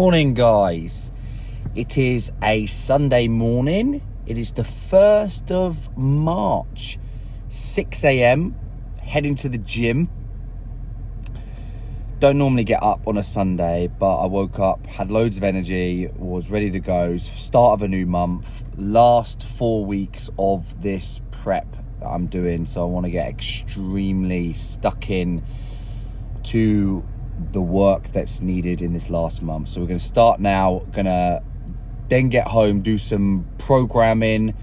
Morning, guys. It is a Sunday morning. It is the 1st of March, 6 a.m. Heading to the gym. Don't normally get up on a Sunday, but I woke up, had loads of energy, was ready to go. Start of a new month, last 4 weeks of this prep that I'm doing. So I want to get extremely stuck in to the work that's needed in this last month. So we're going to start now, gonna then get home, do some programming,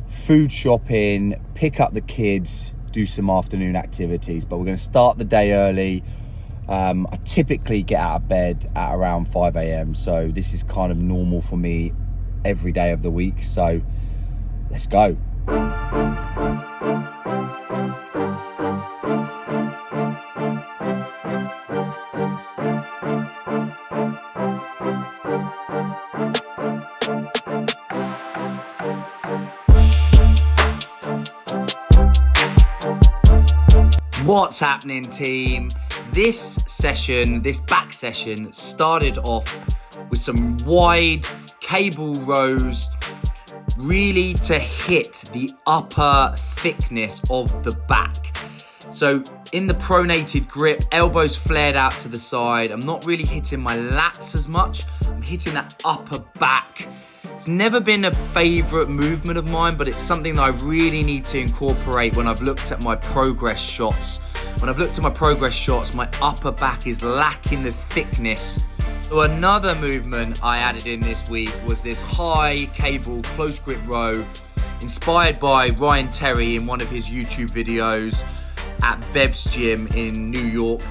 food shopping, pick up the kids, do some afternoon activities. But we're going to start the day early. I typically get out of bed at around 5 a.m. so this is kind of normal for me every day of the week. So let's go. What's happening, team? This back session started off with some wide cable rows, really to hit the upper thickness of the back. So in the pronated grip, elbows flared out to the side. I'm not really hitting my lats as much. I'm hitting that upper back. It's never been a favorite movement of mine, but it's something that I really need to incorporate when I've looked at my progress shots. When I've looked at my progress shots, my upper back is lacking the thickness. So another movement I added in this week was this high cable close grip row, inspired by Ryan Terry in one of his YouTube videos at Bev's gym in New York.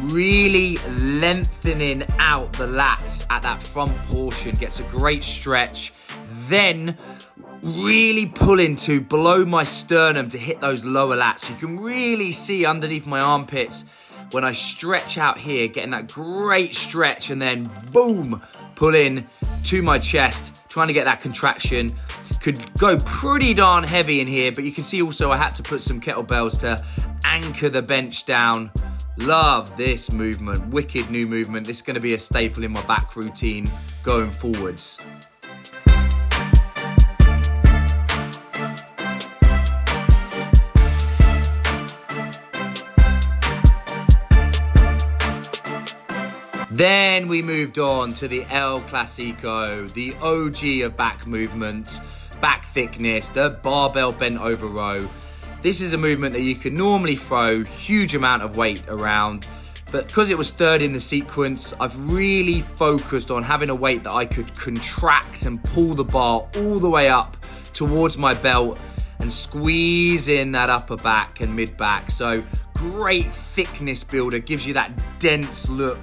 Really lengthening out the lats at that front portion, gets a great stretch. Then really pulling to below my sternum to hit those lower lats. You can really see underneath my armpits when I stretch out here, getting that great stretch, and then boom, pull in to my chest, trying to get that contraction. Could go pretty darn heavy in here, but you can see also I had to put some kettlebells to anchor the bench down. Love this movement, wicked new movement. This is going to be a staple in my back routine going forwards. Then we moved on to the El Clasico, the OG of back movements, back thickness, the barbell bent over row. This is a movement that you can normally throw huge amount of weight around, but because it was third in the sequence, I've really focused on having a weight that I could contract and pull the bar all the way up towards my belt and squeeze in that upper back and mid back. So great thickness builder, gives you that dense look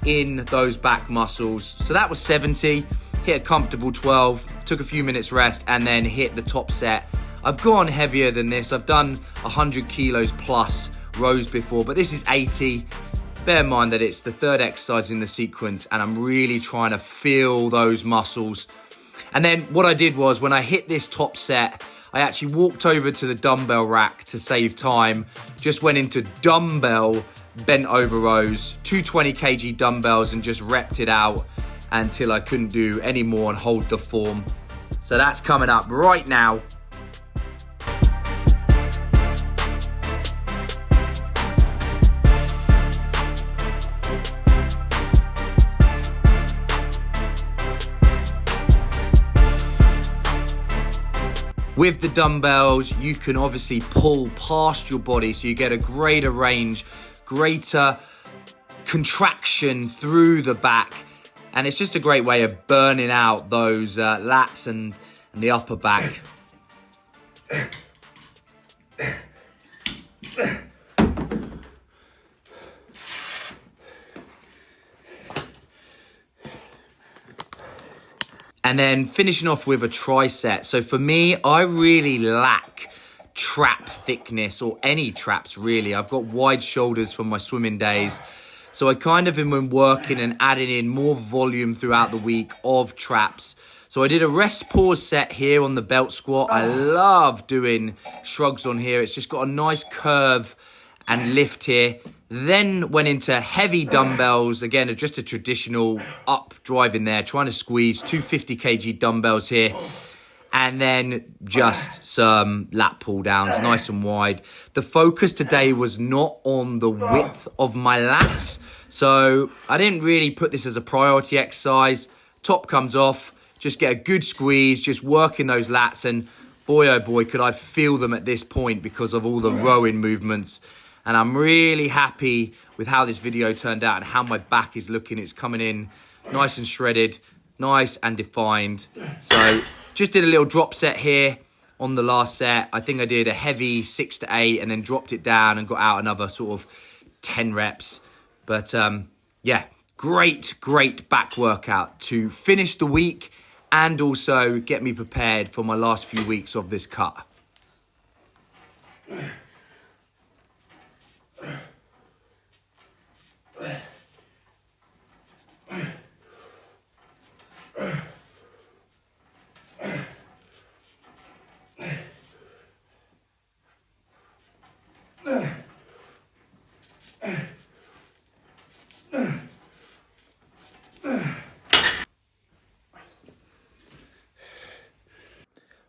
in those back muscles. So that was 70, hit a comfortable 12, took a few minutes rest, and then hit the top set. I've gone heavier than this. I've done 100 kilos plus rows before, but this is 80. Bear in mind that it's the third exercise in the sequence, and I'm really trying to feel those muscles. And then what I did was, when I hit this top set, I actually walked over to the dumbbell rack to save time, just went into dumbbell bent over rows, 220 kg dumbbells, and just repped it out until I couldn't do any more and hold the form. So that's coming up right now. With the dumbbells, you can obviously pull past your body, so you get a greater range, greater contraction through the back. And it's just a great way of burning out those lats and the upper back. And then finishing off with a tricep. So for me, I really lack trap thickness, or any traps really. I've got wide shoulders from my swimming days. So I kind of been working and adding in more volume throughout the week of traps. So I did a rest pause set here on the belt squat. I love doing shrugs on here. It's just got a nice curve and lift here. Then went into heavy dumbbells. Again, just a traditional up drive in there, trying to squeeze 250 kg dumbbells here. And then just some lat pull downs, nice and wide. The focus today was not on the width of my lats. So I didn't really put this as a priority exercise. Top comes off, just get a good squeeze, just working those lats. And boy, oh boy, could I feel them at this point because of all the rowing movements. And I'm really happy with how this video turned out and how my back is looking. It's coming in nice and shredded, nice and defined. So just did a little drop set here on the last set. I think I did a heavy 6 to 8 and then dropped it down and got out another sort of 10 reps. But yeah, great back workout to finish the week and also get me prepared for my last few weeks of this cut.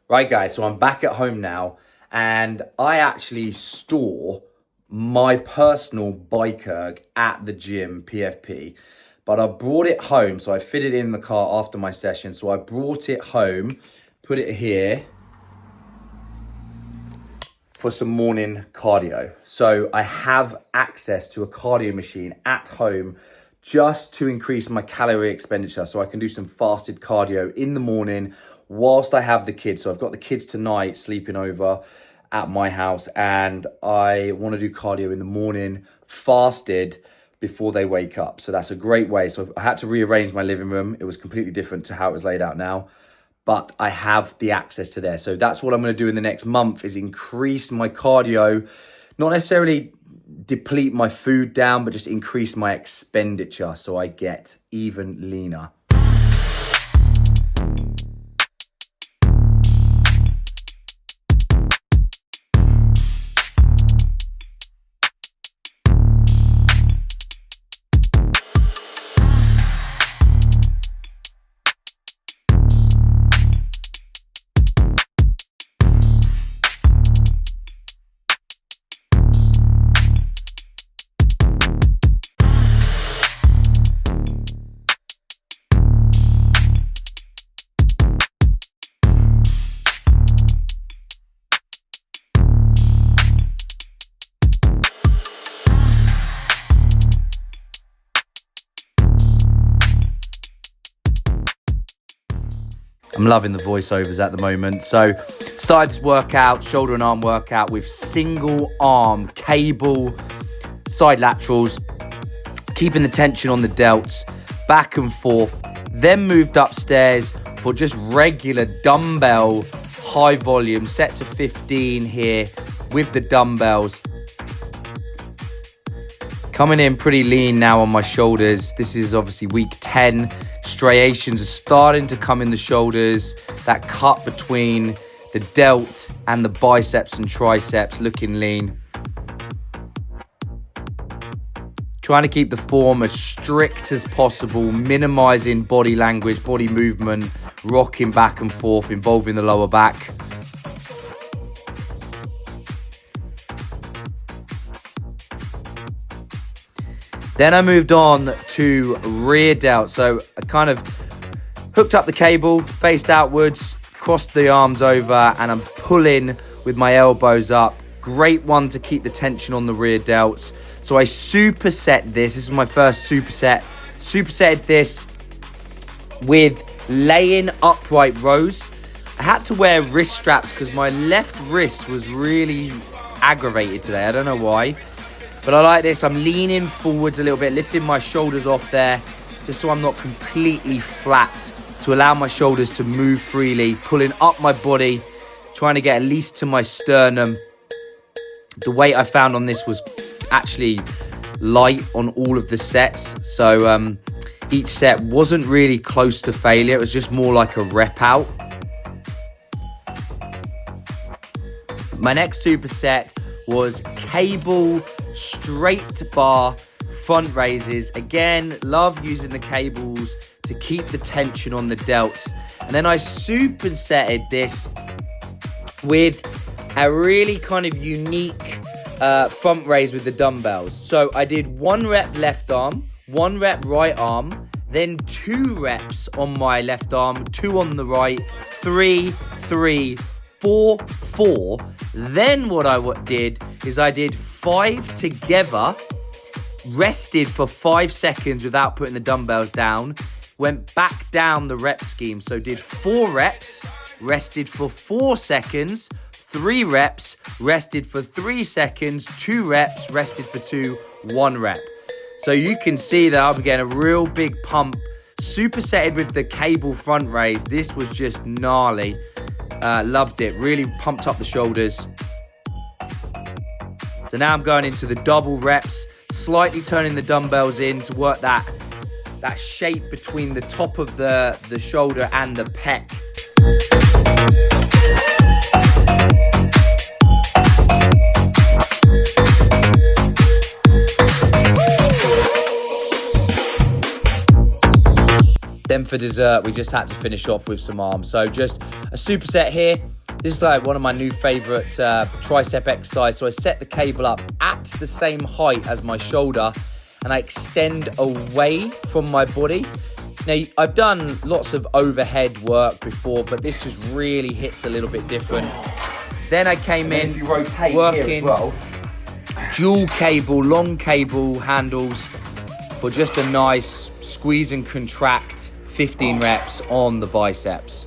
Right guys, so I'm back at home now and I actually store my personal bike erg at the gym, PFP, but I brought it home. So I fitted it in the car after my session. So I brought it home, put it here for some morning cardio. So I have access to a cardio machine at home just to increase my calorie expenditure. So I can do some fasted cardio in the morning whilst I have the kids. So I've got the kids tonight sleeping over at my house and I want to do cardio in the morning fasted before they wake up. So that's a great way. So I had to rearrange my living room. It was completely different to how it was laid out now, but I have the access to there. So that's what I'm going to do in the next month is increase my cardio, not necessarily deplete my food down, but just increase my expenditure so I get even leaner. I'm loving the voiceovers at the moment. So started this workout, shoulder and arm workout with single arm cable side laterals, keeping the tension on the delts, back and forth. Then moved upstairs for just regular dumbbell high volume, sets of 15 here with the dumbbells. Coming in pretty lean now on my shoulders. This is obviously week 10. Striations are starting to come in the shoulders. That cut between the delt and the biceps and triceps looking lean. Trying to keep the form as strict as possible, minimizing body language, body movement, rocking back and forth, involving the lower back. Then I moved on to rear delt. So I kind of hooked up the cable, faced outwards, crossed the arms over, and I'm pulling with my elbows up. Great one to keep the tension on the rear delts. So I superset this. This is my first superset. Supersetted this with laying upright rows. I had to wear wrist straps because my left wrist was really aggravated today. I don't know why. But I like this. I'm leaning forwards a little bit, lifting my shoulders off there, just so I'm not completely flat, to allow my shoulders to move freely, pulling up my body, trying to get at least to my sternum. The weight I found on this was actually light on all of the sets. So each set wasn't really close to failure. It was just more like a rep out. My next superset was cable straight bar front raises. Again, love using the cables to keep the tension on the delts. And then I supersetted this with a really kind of unique front raise with the dumbbells. So I did 1 rep left arm, 1 rep right arm, then 2 reps on my left arm, 2 on the right, 3, 3, 4, 4. Then what I did is I did 5 together, rested for 5 seconds without putting the dumbbells down, went back down the rep scheme. So did 4 reps, rested for 4 seconds, 3 reps, rested for 3 seconds, 2 reps, rested for 2, 1 rep. So you can see that I'm getting a real big pump, supersetted with the cable front raise. This was just gnarly. Loved it, really pumped up the shoulders. So now I'm going into the double reps, slightly turning the dumbbells in to work that shape between the top of the shoulder and the pec. Then for dessert, we just had to finish off with some arms. So just a superset here. This is like one of my new favorite tricep exercise. So I set the cable up at the same height as my shoulder and I extend away from my body. Now, I've done lots of overhead work before, but this just really hits a little bit different. Then I came in working dual cable, long cable handles for just a nice squeeze and contract 15 reps on the biceps.